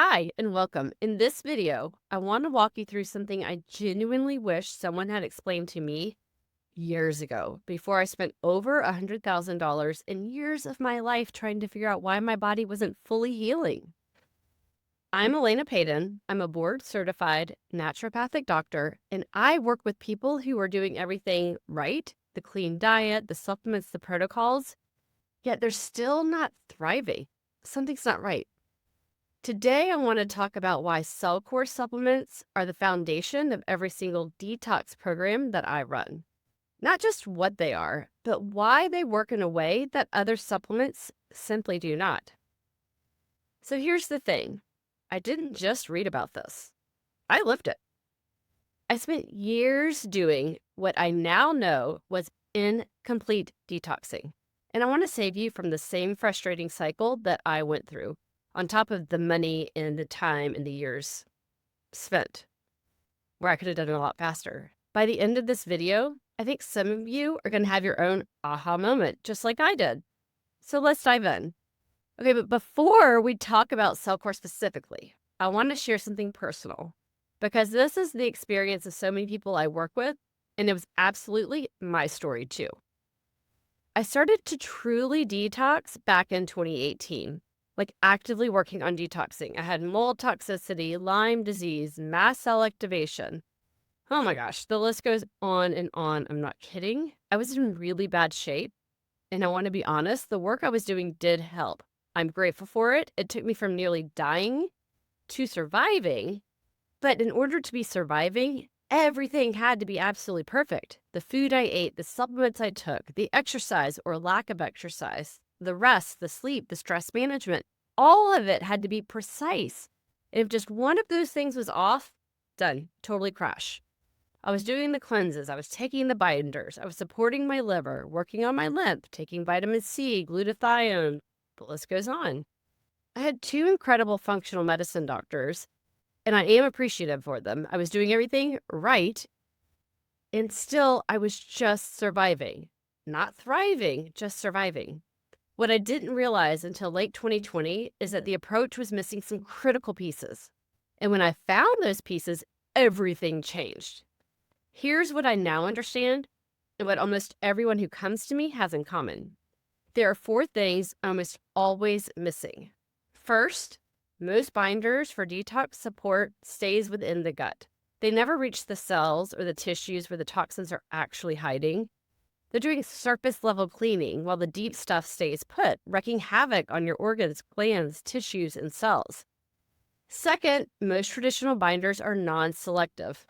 Hi, and welcome. In this video, I want to walk you through something I genuinely wish someone had explained to me years ago, before I spent over $100,000 in years of my life trying to figure out why my body wasn't fully healing. I'm Elena Payton. I'm a board-certified naturopathic doctor, and I work with people who are doing everything right, the clean diet, the supplements, the protocols, yet they're still not thriving. Something's not right. Today, I want to talk about why CellCore supplements are the foundation of every single detox program that I run. Not just what they are, but why they work in a way that other supplements simply do not. So here's the thing. I didn't just read about this. I lived it. I spent years doing what I now know was incomplete detoxing. And I want to save you from the same frustrating cycle that I went through, on top of the money and the time and the years spent, where I could have done it a lot faster. By the end of this video, I think some of you are going to have your own aha moment, just like I did. So let's dive in. Okay, but before we talk about CellCore specifically, I want to share something personal, because this is the experience of so many people I work with, and it was absolutely my story too. I started to truly detox back in 2018. Like actively working on detoxing. I had mold toxicity, Lyme disease, mast cell activation. Oh my gosh, the list goes on and on. I'm not kidding. I was in really bad shape. And I want to be honest, the work I was doing did help. I'm grateful for it. It took me from nearly dying to surviving. But in order to be surviving, everything had to be absolutely perfect. The food I ate, the supplements I took, the exercise or lack of exercise, the rest, the sleep, the stress management, all of it had to be precise. And if just one of those things was off, done, totally crash. I was doing the cleanses, I was taking the binders, I was supporting my liver, working on my lymph, taking vitamin C, glutathione, the list goes on. I had two incredible functional medicine doctors, and I am appreciative for them. I was doing everything right, and still I was just surviving. Not thriving, just surviving. What I didn't realize until late 2020 is that the approach was missing some critical pieces. And when I found those pieces, everything changed. Here's what I now understand, and what almost everyone who comes to me has in common. There are four things almost always missing. First, most binders for detox support stays within the gut. They never reach the cells or the tissues where the toxins are actually hiding. They're doing surface level cleaning while the deep stuff stays put, wreaking havoc on your organs, glands, tissues, and cells. Second, most traditional binders are non-selective.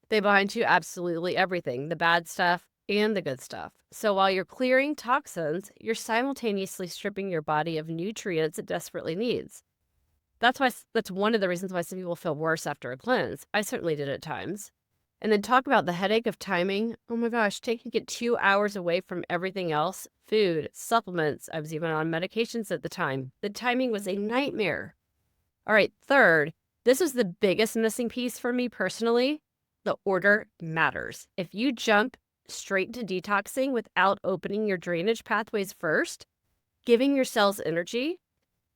They bind to absolutely everything, the bad stuff and the good stuff. So while you're clearing toxins, you're simultaneously stripping your body of nutrients it desperately needs. That's one of the reasons why some people feel worse after a cleanse. I certainly did at times. And then talk about the headache of timing. Oh my gosh, taking it 2 hours away from everything else, food, supplements. I was even on medications at the time. The timing was a nightmare. All right, third, this was the biggest missing piece for me personally. The order matters. If you jump straight to detoxing without opening your drainage pathways first, giving your cells energy,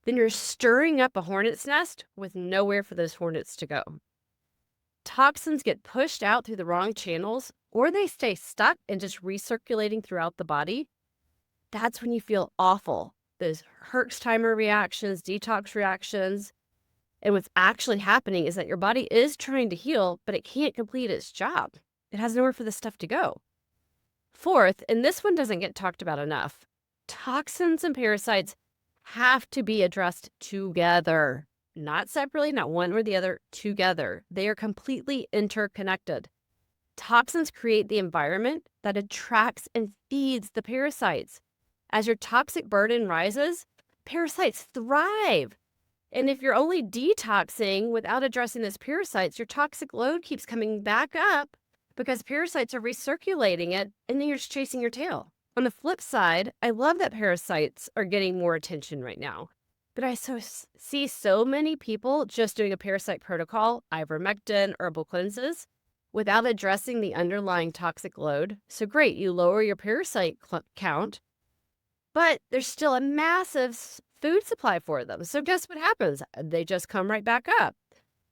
then you're stirring up a hornet's nest with nowhere for those hornets to go. Toxins get pushed out through the wrong channels, or they stay stuck and just recirculating throughout the body. That's when you feel awful. Those Herxheimer reactions, detox reactions. And what's actually happening is that your body is trying to heal, but it can't complete its job. It has nowhere for the stuff to go. Fourth, and this one doesn't get talked about enough, toxins and parasites have to be addressed together. Not separately, not one or the other, together. They are completely interconnected. Toxins create the environment that attracts and feeds the parasites. As your toxic burden rises, parasites thrive. And if you're only detoxing without addressing those parasites, your toxic load keeps coming back up because parasites are recirculating it, and then you're just chasing your tail. On the flip side, I love that parasites are getting more attention right now. But I see so many people just doing a parasite protocol, ivermectin, herbal cleanses, without addressing the underlying toxic load. So great, you lower your parasite count, but there's still a massive food supply for them. So guess what happens? They just come right back up.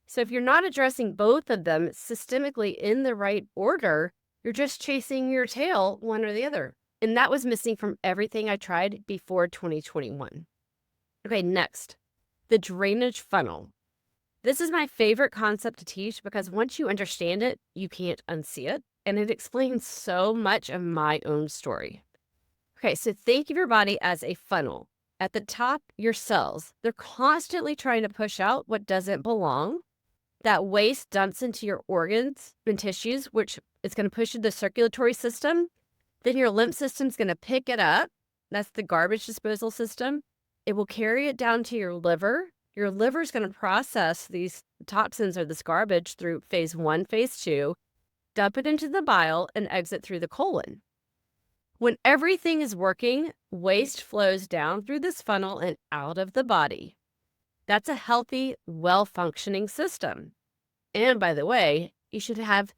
So if you're not addressing both of them systemically in the right order, you're just chasing your tail, one or the other. And that was missing from everything I tried before 2021. Okay, next, the drainage funnel. This is my favorite concept to teach because once you understand it, you can't unsee it. And it explains so much of my own story. Okay, so think of your body as a funnel. At the top, your cells. They're constantly trying to push out what doesn't belong. That waste dumps into your organs and tissues, which is going to push into the circulatory system. Then your lymph system's going to pick it up. That's the garbage disposal system. It will carry it down to your liver. Your liver's going to process these toxins or this garbage through phase 1, phase 2, dump it into the bile, and exit through the colon. When everything is working, waste flows down through this funnel and out of the body. That's a healthy, well-functioning system. And by the way, you should have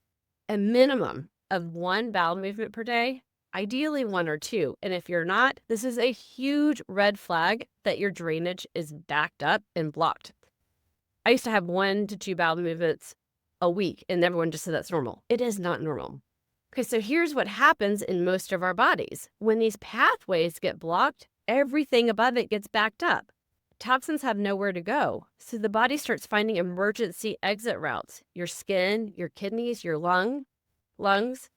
a minimum of 1 bowel movement per day, ideally 1 or 2. And if you're not, this is a huge red flag that your drainage is backed up and blocked. I used to have 1 to 2 bowel movements a week, and everyone just said that's normal. It is not normal. Okay, so here's what happens in most of our bodies. When these pathways get blocked, everything above it gets backed up. Toxins have nowhere to go, so the body starts finding emergency exit routes. Your skin, your kidneys, your lungs.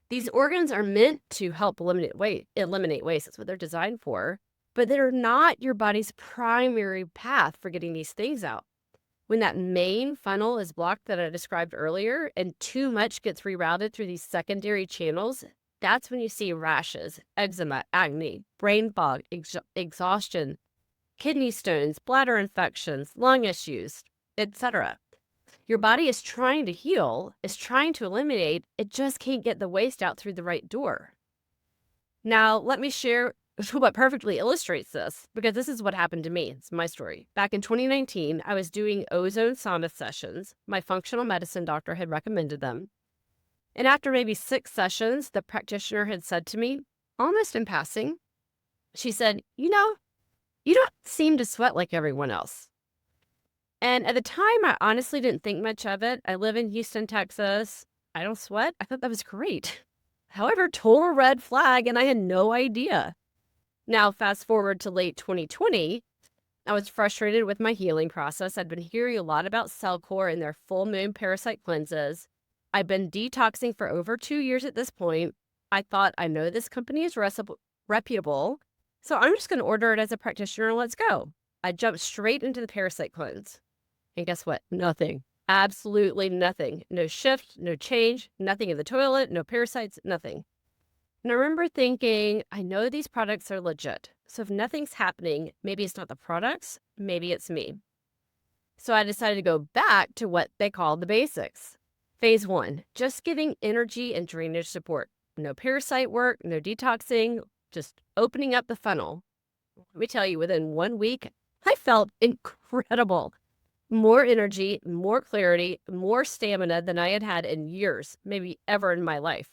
These organs are meant to help eliminate waste. That's what they're designed for, but they're not your body's primary path for getting these things out. When that main funnel is blocked that I described earlier and too much gets rerouted through these secondary channels, that's when you see rashes, eczema, acne, brain fog, exhaustion, kidney stones, bladder infections, lung issues, etc. Your body is trying to heal, is trying to eliminate, it just can't get the waste out through the right door. Now, let me share what perfectly illustrates this, because this is what happened to me. It's my story. Back in 2019, I was doing ozone sauna sessions. My functional medicine doctor had recommended them. And after maybe 6 sessions, the practitioner had said to me, almost in passing, she said, you don't seem to sweat like everyone else. And at the time, I honestly didn't think much of it. I live in Houston, Texas. I don't sweat. I thought that was great. However, total red flag, and I had no idea. Now, fast forward to late 2020, I was frustrated with my healing process. I'd been hearing a lot about CellCore and their full moon parasite cleanses. I've been detoxing for over 2 years at this point. I thought, I know this company is reputable, so I'm just going to order it as a practitioner and let's go. I jumped straight into the parasite cleanse. And guess what? Nothing. Absolutely nothing. No shift, no change, nothing in the toilet, no parasites, nothing. And I remember thinking, I know these products are legit. So if nothing's happening, maybe it's not the products, maybe it's me. So I decided to go back to what they call the basics. Phase 1, just giving energy and drainage support. No parasite work, no detoxing, just opening up the funnel. Let me tell you, within 1 week, I felt incredible. More energy, more clarity, more stamina than I had had in years, maybe ever in my life.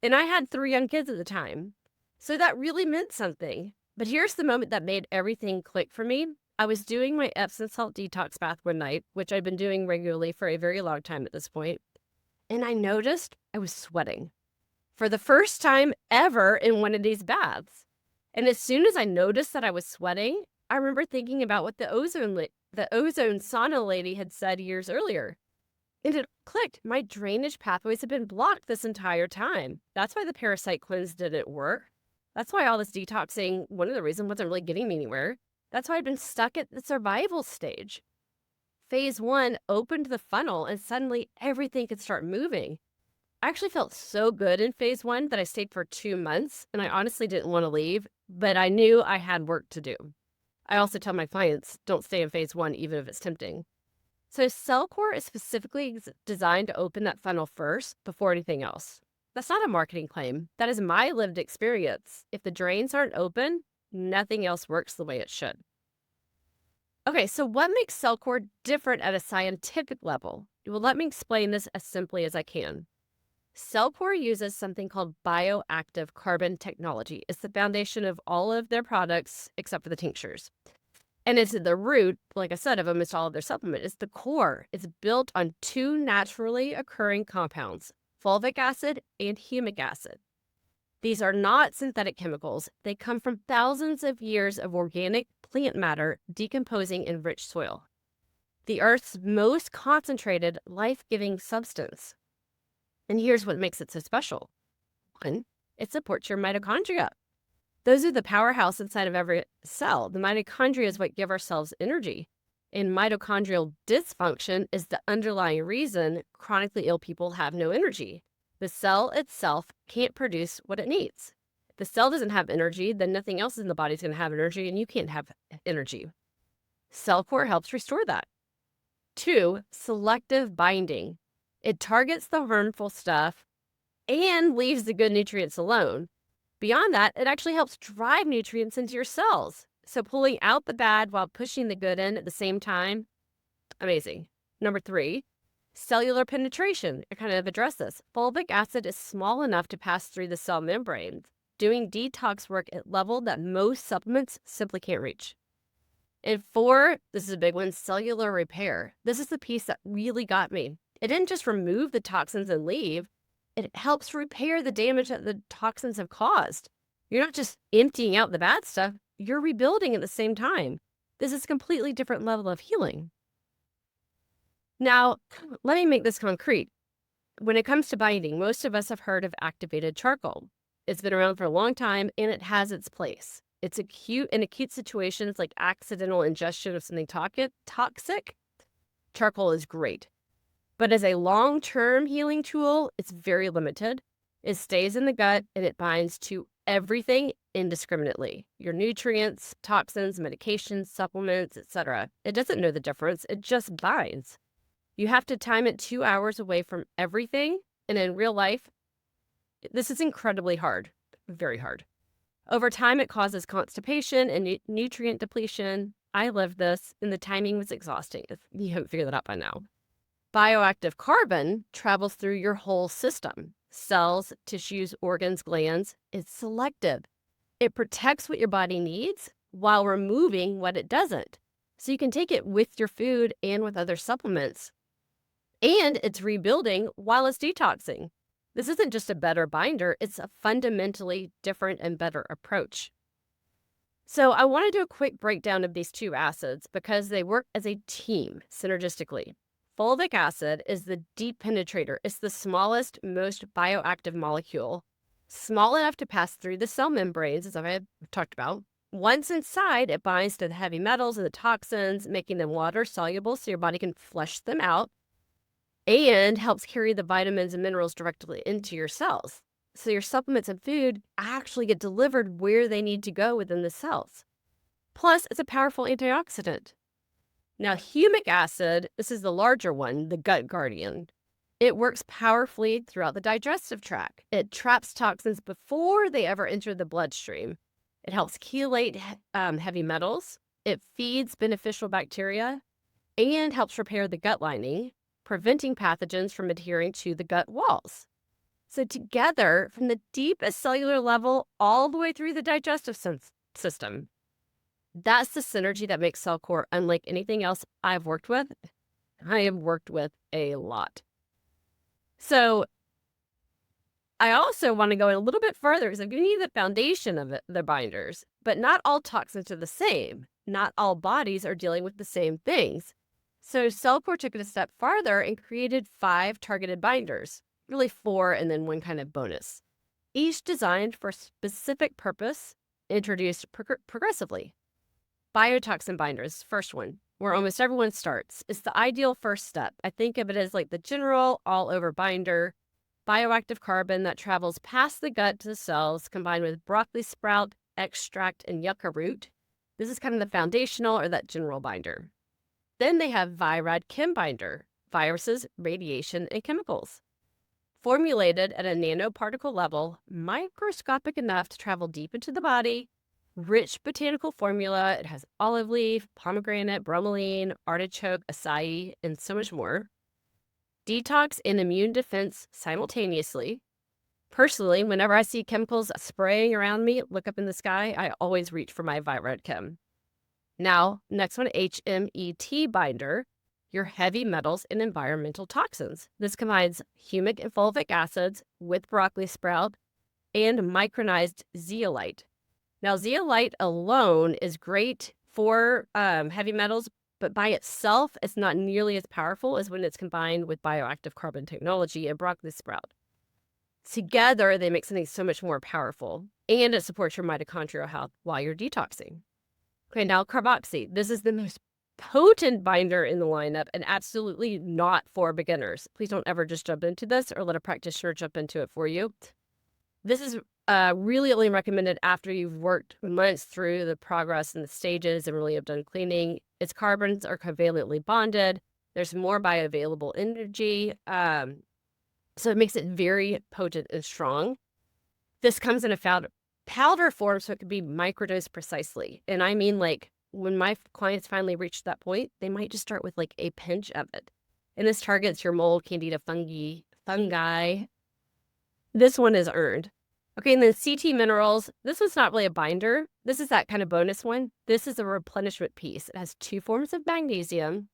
And I had 3 young kids at the time, so that really meant something. But here's the moment that made everything click for me. I was doing my Epsom salt detox bath one night, which I'd been doing regularly for a very long time at this point, and I noticed I was sweating for the first time ever in one of these baths. And as soon as I noticed that I was sweating, I remember thinking about what the ozone sauna lady had said years earlier. And it clicked. My drainage pathways have been blocked this entire time. That's why the parasite cleanse didn't work. That's why all this detoxing, one of the reasons, wasn't really getting me anywhere. That's why I'd been stuck at the survival stage. Phase 1 opened the funnel and suddenly everything could start moving. I actually felt so good in phase 1 that I stayed for 2 months, and I honestly didn't want to leave, but I knew I had work to do. I also tell my clients, don't stay in phase 1 even if it's tempting. So CellCore is specifically designed to open that funnel first before anything else. That's not a marketing claim. That is my lived experience. If the drains aren't open, nothing else works the way it should. Okay, so what makes CellCore different at a scientific level? Well, let me explain this as simply as I can. CellCore uses something called Bioactive Carbon Technology. It's the foundation of all of their products except for the tinctures. And it's the root, like I said, of almost all of their supplement. It's the core. It's built on two naturally occurring compounds, fulvic acid and humic acid. These are not synthetic chemicals. They come from thousands of years of organic plant matter decomposing in rich soil, the Earth's most concentrated life-giving substance. And here's what makes it so special. One, it supports your mitochondria. Those are the powerhouse inside of every cell. The mitochondria is what give our cells energy. And mitochondrial dysfunction is the underlying reason chronically ill people have no energy. The cell itself can't produce what it needs. If the cell doesn't have energy, then nothing else in the body is going to have energy, and you can't have energy. CellCore helps restore that. 2, selective binding. It targets the harmful stuff and leaves the good nutrients alone. Beyond that, it actually helps drive nutrients into your cells. So pulling out the bad while pushing the good in at the same time, amazing. Number 3, cellular penetration. I kind of addressed this. Fulvic acid is small enough to pass through the cell membrane, doing detox work at level that most supplements simply can't reach. And 4, this is a big one, cellular repair. This is the piece that really got me. It didn't just remove the toxins and leave. It helps repair the damage that the toxins have caused. You're not just emptying out the bad stuff, you're rebuilding at the same time. This is a completely different level of healing. Now, let me make this concrete. When it comes to binding, most of us have heard of activated charcoal. It's been around for a long time and it has its place. It's in acute situations like accidental ingestion of something toxic, charcoal is great. But as a long-term healing tool, it's very limited. It stays in the gut and it binds to everything indiscriminately. Your nutrients, toxins, medications, supplements, etc. It doesn't know the difference. It just binds. You have to time it 2 hours away from everything. And in real life, this is incredibly hard, very hard. Over time, it causes constipation and nutrient depletion. I lived this, and the timing was exhausting. If you haven't figured that out by now. Bioactive carbon travels through your whole system. Cells, tissues, organs, glands. It's selective. It protects what your body needs while removing what it doesn't. So you can take it with your food and with other supplements. And it's rebuilding while it's detoxing. This isn't just a better binder, it's a fundamentally different and better approach. So I want to do a quick breakdown of these two acids because they work as a team synergistically. Fulvic acid is the deep penetrator. It's the smallest, most bioactive molecule, small enough to pass through the cell membranes, as I've talked about. Once inside, it binds to the heavy metals and the toxins, making them water soluble so your body can flush them out, and helps carry the vitamins and minerals directly into your cells. So your supplements and food actually get delivered where they need to go within the cells. Plus, it's a powerful antioxidant. Now, humic acid, this is the larger one, the gut guardian. It works powerfully throughout the digestive tract. It traps toxins before they ever enter the bloodstream. It helps chelate heavy metals. It feeds beneficial bacteria and helps repair the gut lining, preventing pathogens from adhering to the gut walls. So together, from the deepest cellular level all the way through the digestive system, that's the synergy that makes CellCore unlike anything else I've worked with. I have worked with a lot. So I also want to go a little bit further because I'm giving you the foundation of the binders, but not all toxins are the same. Not all bodies are dealing with the same things. So CellCore took it a step farther and created 5 targeted binders, really 4 and then one kind of bonus, each designed for a specific purpose, introduced progressively. Biotoxin binders, first one, where almost everyone starts. It's the ideal first step. I think of it as like the general all-over binder, bioactive carbon that travels past the gut to the cells, combined with broccoli sprout, extract, and yucca root. This is kind of the foundational or that general binder. Then they have Virad Chem Binder, viruses, radiation, and chemicals. Formulated at a nanoparticle level, microscopic enough to travel deep into the body, rich botanical formula. It has olive leaf, pomegranate, bromelain, artichoke, acai, and so much more. Detox and immune defense simultaneously. Personally, whenever I see chemicals spraying around me, look up in the sky, I always reach for my Virad Chem. Now, next one, HMET binder, your heavy metals and environmental toxins. This combines humic and fulvic acids with broccoli sprout and micronized zeolite. Now, zeolite alone is great for heavy metals, but by itself, it's not nearly as powerful as when it's combined with bioactive carbon technology and broccoli sprout. Together, they make something so much more powerful, and it supports your mitochondrial health while you're detoxing. Okay, now carboxy. This is the most potent binder in the lineup and absolutely not for beginners. Please don't ever just jump into this or let a practitioner jump into it for you. This is really only recommended after you've worked months through the progress and the stages and really have done cleaning. Its carbons are covalently bonded. There's more bioavailable energy. So it makes it very potent and strong. This comes in a powder form, so it could be microdosed precisely. And I mean, like, when my clients finally reach that point, they might just start with like a pinch of it. And this targets your mold, candida, fungi. This one is earned. Okay, and then CT minerals. This one's not really a binder. This is that kind of bonus one. This is a replenishment piece. It has 2 forms of magnesium,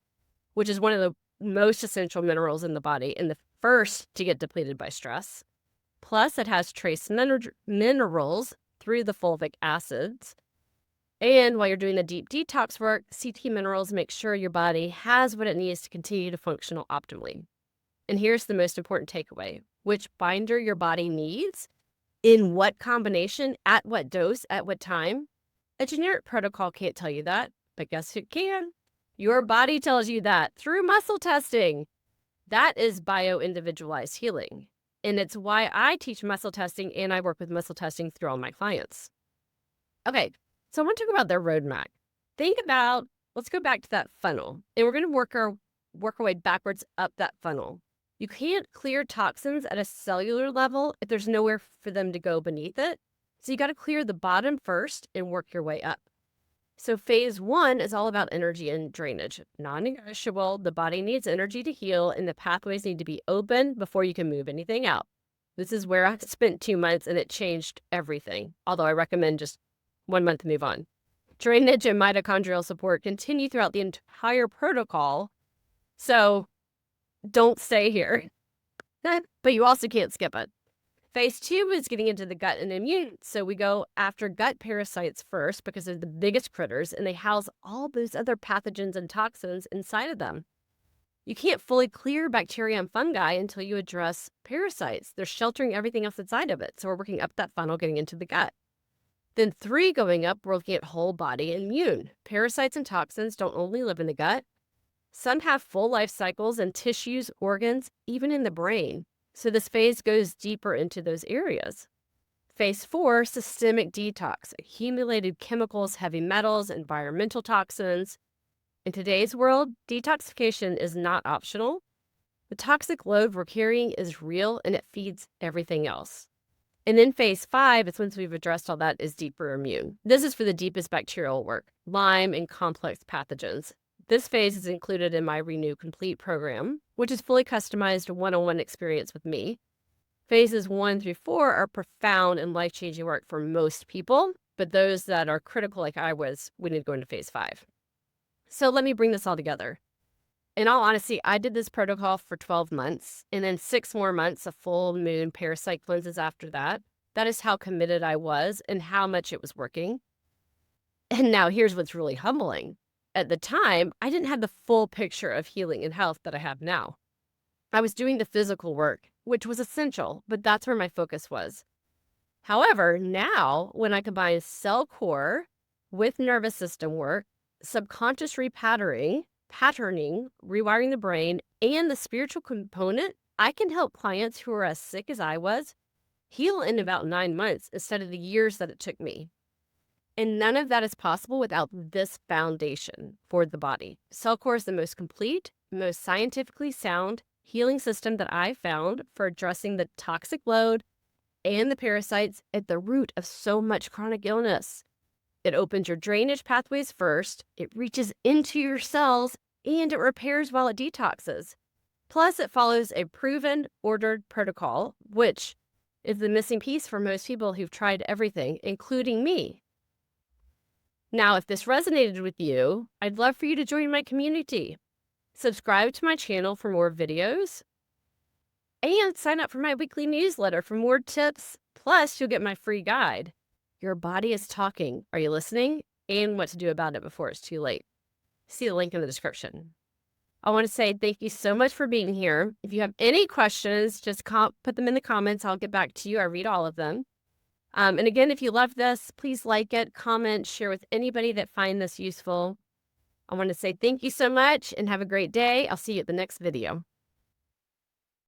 which is one of the most essential minerals in the body and the first to get depleted by stress. Plus, it has trace minerals through the fulvic acids. And while you're doing the deep detox work, CT minerals make sure your body has what it needs to continue to function optimally. And here's the most important takeaway. Which binder your body needs, in what combination, at what dose, at what time. A generic protocol can't tell you that, but guess who can? Your body tells you that through muscle testing. That is bio-individualized healing. And it's why I teach muscle testing and I work with muscle testing through all my clients. Okay, so I want to talk about their roadmap. Let's go back to that funnel. And we're going to work our way backwards up that funnel. You can't clear toxins at a cellular level if there's nowhere for them to go beneath it. So you got to clear the bottom first and work your way up. So phase 1 is all about energy and drainage. Non-negotiable, the body needs energy to heal and the pathways need to be open before you can move anything out. This is where I spent 2 months and it changed everything. Although I recommend just 1 month to move on. Drainage and mitochondrial support continue throughout the entire protocol. So don't stay here. But you also can't skip it. Phase 2 is getting into the gut and immune. So we go after gut parasites first because they're the biggest critters and they house all those other pathogens and toxins inside of them. You can't fully clear bacteria and fungi until you address parasites. They're sheltering everything else inside of it. So we're working up that funnel, getting into the gut. Then 3 going up, we're looking at whole body immune. Parasites and toxins don't only live in the gut. Some have full life cycles in tissues, organs, even in the brain. So this phase goes deeper into those areas. Phase 4, systemic detox, accumulated chemicals, heavy metals, environmental toxins. In today's world, detoxification is not optional. The toxic load we're carrying is real and it feeds everything else. And then phase 5, it's once we've addressed all that, is deeper immune. This is for the deepest bacterial work, Lyme and complex pathogens. This phase is included in my Renew Complete program, which is fully customized one-on-one experience with me. Phases 1 through 4 are profound and life-changing work for most people, but those that are critical like I was, we need to go into phase 5. So let me bring this all together. In all honesty, I did this protocol for 12 months and then 6 more months of full moon parasite cleanses after that. That is how committed I was and how much it was working. And now here's what's really humbling. At the time, I didn't have the full picture of healing and health that I have now. I was doing the physical work, which was essential, but that's where my focus was. However, now when I combine CellCore with nervous system work, subconscious repatterning, rewiring the brain, and the spiritual component, I can help clients who are as sick as I was heal in about 9 months instead of the years that it took me. And none of that is possible without this foundation for the body. CellCore is the most complete, most scientifically sound healing system that I've found for addressing the toxic load and the parasites at the root of so much chronic illness. It opens your drainage pathways first, it reaches into your cells, and it repairs while it detoxes. Plus, it follows a proven, ordered protocol, which is the missing piece for most people who've tried everything, including me. Now, if this resonated with you, I'd love for you to join my community. Subscribe to my channel for more videos and sign up for my weekly newsletter for more tips. Plus, you'll get my free guide. Your body is talking. Are you listening? And what to do about it before it's too late. See the link in the description. I want to say thank you so much for being here. If you have any questions, just put them in the comments. I'll get back to you. I read all of them. And again, if you love this, please like it, comment, share with anybody that find this useful. I want to say thank you so much and have a great day. I'll see you at the next video.